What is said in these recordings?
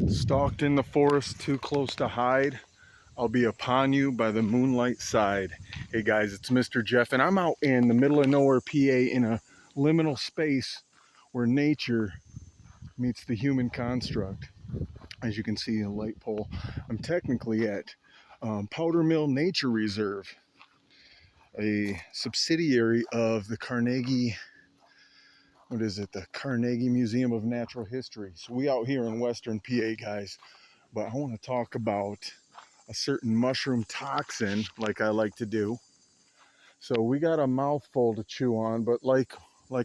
Stalked in the forest, too close to hide. I'll be upon you by the moonlight side. Hey guys, it's Mr. Jeff, and I'm out in the middle of nowhere, PA, in a liminal space where nature meets the human construct. As you can see, a light pole. I'm technically at Powder Mill Nature Reserve, a subsidiary of the Carnegie, what is it, the Carnegie Museum of Natural History. So we out here in Western PA, guys, but I want to talk about a certain mushroom toxin, like I like to do. So we got a mouthful to chew on, but like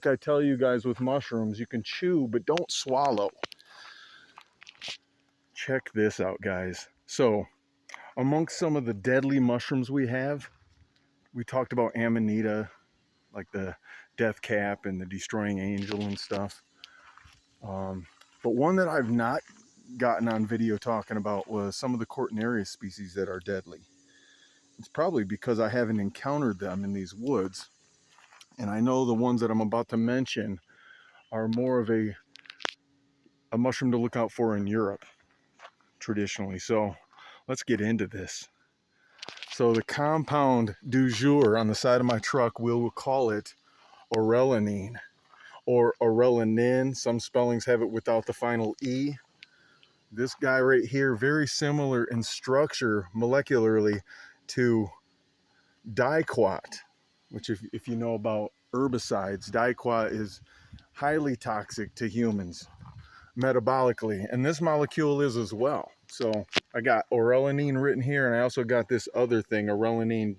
I tell you guys with mushrooms, you can chew, but don't swallow. Check this out, guys. So amongst some of the deadly mushrooms we talked about Amanita, like the death cap and the destroying angel and stuff. But one that I've not gotten on video talking about was some of the Cortinarius species that are deadly. It's probably because I haven't encountered them in these woods. And I know the ones that I'm about to mention are more of a mushroom to look out for in Europe, traditionally. So let's get into this. So the compound du jour on the side of my truck, we'll call it orellanine or orellinin. Some spellings have it without the final E. This guy right here, very similar in structure molecularly to diquat, which if you know about herbicides, diquat is highly toxic to humans metabolically, and this molecule is as well. So I got orellanine written here, and I also got this other thing, orellanine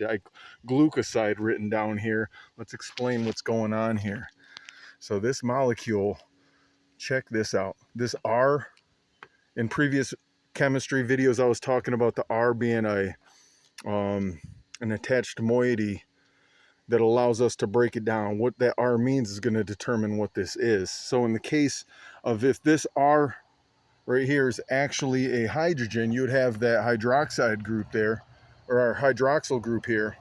diglucoside, written down here. Let's explain what's going on here. So this molecule, check this out. This R, in previous chemistry videos, I was talking about the R being an attached moiety that allows us to break it down. What that R means is going to determine what this is. So in the case of if this R right here is actually a hydrogen, you'd have that hydroxide group there, or our hydroxyl group here,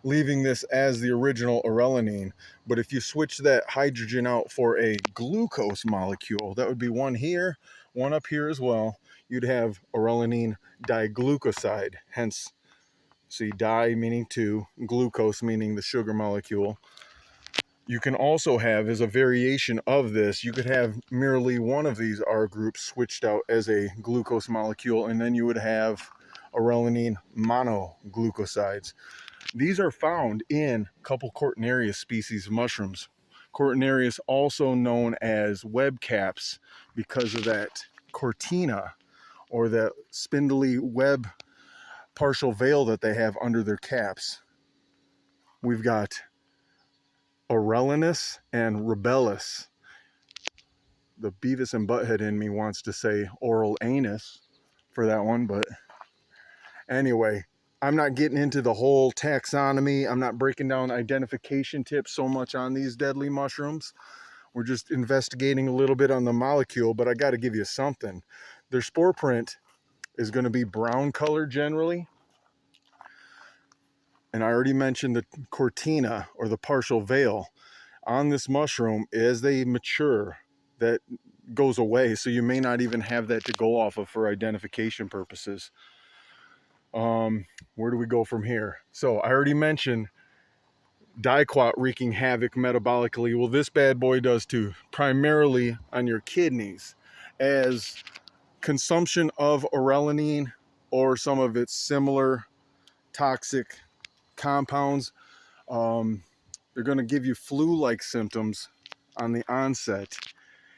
leaving this as the original orellanine. But if you switch that hydrogen out for a glucose molecule, that would be one here, one up here as well, you'd have orellanine diglucoside, hence see, di meaning two, glucose meaning the sugar molecule. You can also have, as a variation of this, you could have merely one of these R groups switched out as a glucose molecule, and then you would have orellanine monoglucosides. These are found in a couple Cortinarius species of mushrooms. Cortinarius, also known as web caps, because of that cortina, or that spindly web partial veil that they have under their caps. We've got Orellanus and Rebellus. The Beavis and Butthead in me wants to say oral anus for that one, but anyway, I'm not getting into the whole taxonomy. I'm not breaking down identification tips so much on these deadly mushrooms. We're just investigating a little bit on the molecule, but I got to give you something. Their spore print is going to be brown color generally. And I already mentioned the cortina, or the partial veil, on this mushroom. As they mature, that goes away, so you may not even have that to go off of for identification purposes. Where do we go from here? So I already mentioned diquat wreaking havoc metabolically. Well, this bad boy does too, primarily on your kidneys, as consumption of orellanine or some of its similar toxic compounds, they're going to give you flu-like symptoms on the onset.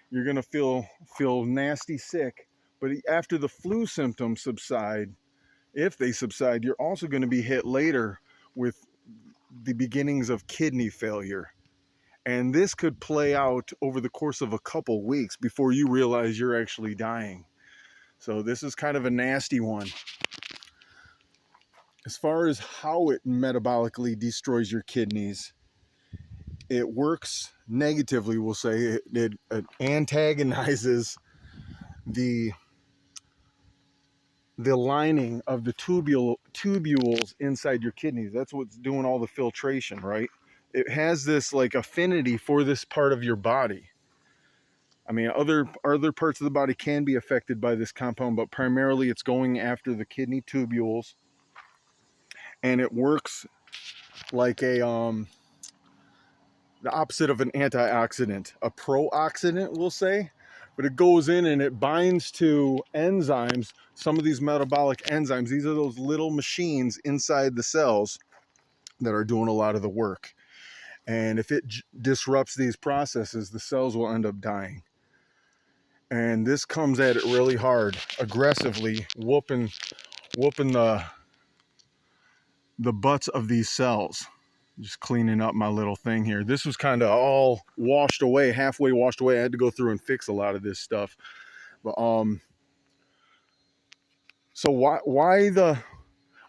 You're going to feel nasty sick, but after the flu symptoms subside, if they subside, you're also going to be hit later with the beginnings of kidney failure. And this could play out over the course of a couple weeks before you realize you're actually dying. So this is kind of a nasty one. As far as how it metabolically destroys your kidneys, it works negatively, we'll say. It antagonizes the lining of the tubules inside your kidneys. That's what's doing all the filtration, right? It has this like affinity for this part of your body. I mean, other parts of the body can be affected by this compound, but primarily it's going after the kidney tubules, and it works like the opposite of an antioxidant, a pro-oxidant, we'll say. But it goes in and it binds to enzymes, some of these metabolic enzymes. These are those little machines inside the cells that are doing a lot of the work. And if it disrupts these processes, the cells will end up dying. And this comes at it really hard, aggressively, whooping the butts of these cells. Just cleaning up my little thing here. This was kind of all washed away, halfway washed away. I had to go through and fix a lot of this stuff. But so why the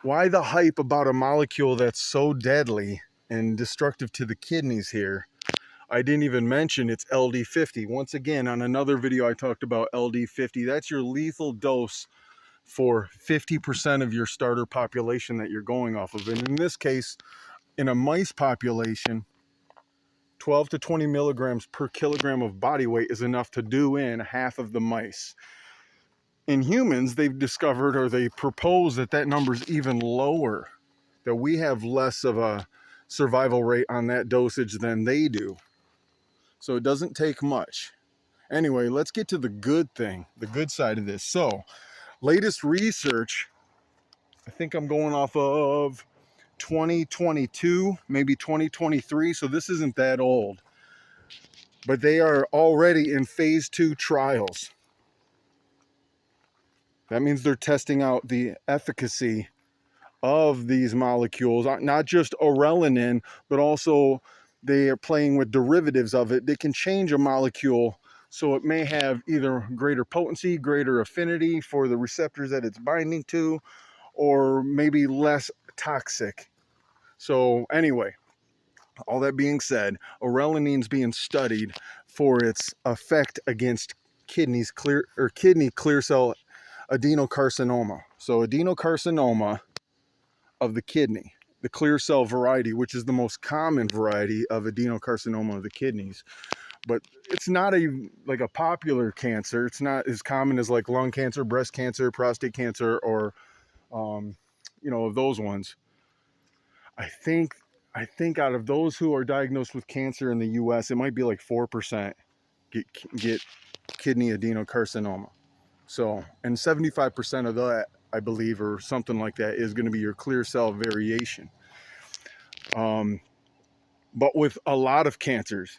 hype about a molecule that's so deadly and destructive to the kidneys here? I didn't even mention it's LD50. Once again, on another video I talked about LD50. That's your lethal dose for 50% of your starter population that you're going off of. And in this case, in a mice population, 12 to 20 milligrams per kilogram of body weight is enough to do in half of the mice. In humans, they've discovered, or they propose, that that number is even lower, that we have less of a survival rate on that dosage than they do. So it doesn't take much. Anyway, let's get to the good thing, the good side of this. So, latest research, I think I'm going off of 2022, maybe 2023, so this isn't that old. But they are already in phase 2 trials. That means they're testing out the efficacy of these molecules, not just orelinin, but also they are playing with derivatives of it. They can change a molecule so it may have either greater potency, greater affinity for the receptors that it's binding to, or maybe less toxic. So anyway, all that being said, orelinin is being studied for its effect against kidney clear cell adenocarcinoma. So adenocarcinoma of the kidney, the clear cell variety, which is the most common variety of adenocarcinoma of the kidneys. But it's not like a popular cancer. It's not as common as like lung cancer, breast cancer, prostate cancer, or of those ones. I think out of those who are diagnosed with cancer in the U.S., it might be like 4% get kidney adenocarcinoma. So, and 75% of that, I believe, or something like that, is going to be your clear cell variation. But with a lot of cancers,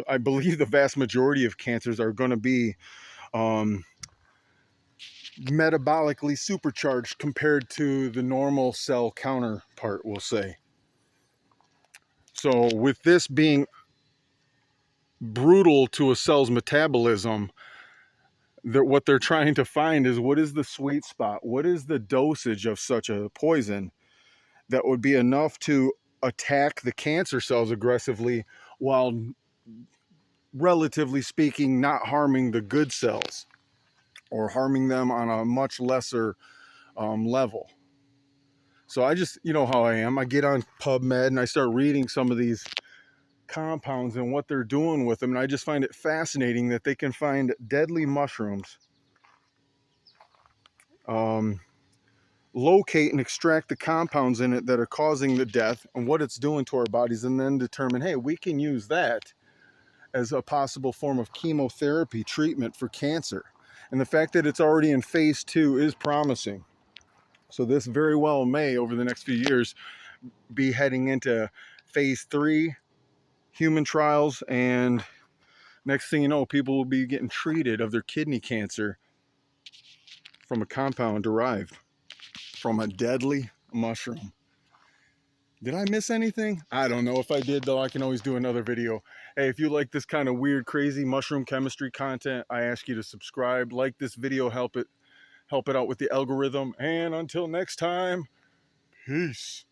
I believe the vast majority of cancers are going to be metabolically supercharged compared to the normal cell counterpart, we'll say. So with this being brutal to a cell's metabolism, what they're trying to find is, what is the sweet spot? What is the dosage of such a poison that would be enough to attack the cancer cells aggressively while, relatively speaking, not harming the good cells or harming them on a much lesser level. So I just, how I am. I get on PubMed and I start reading some of these compounds and what they're doing with them, and I just find it fascinating that they can find deadly mushrooms, locate and extract the compounds in it that are causing the death and what it's doing to our bodies, and then determine, hey, we can use that as a possible form of chemotherapy treatment for cancer. And the fact that it's already in phase 2 is promising. So this very well may, over the next few years, be heading into phase 3 human trials, and next thing you know, people will be getting treated of their kidney cancer from a compound derived from a deadly mushroom. Did I miss anything? I don't know. If I did, though, I can always do another video. Hey, if you like this kind of weird, crazy mushroom chemistry content, I ask you to subscribe, like this video, help it out with the algorithm. And until next time, peace.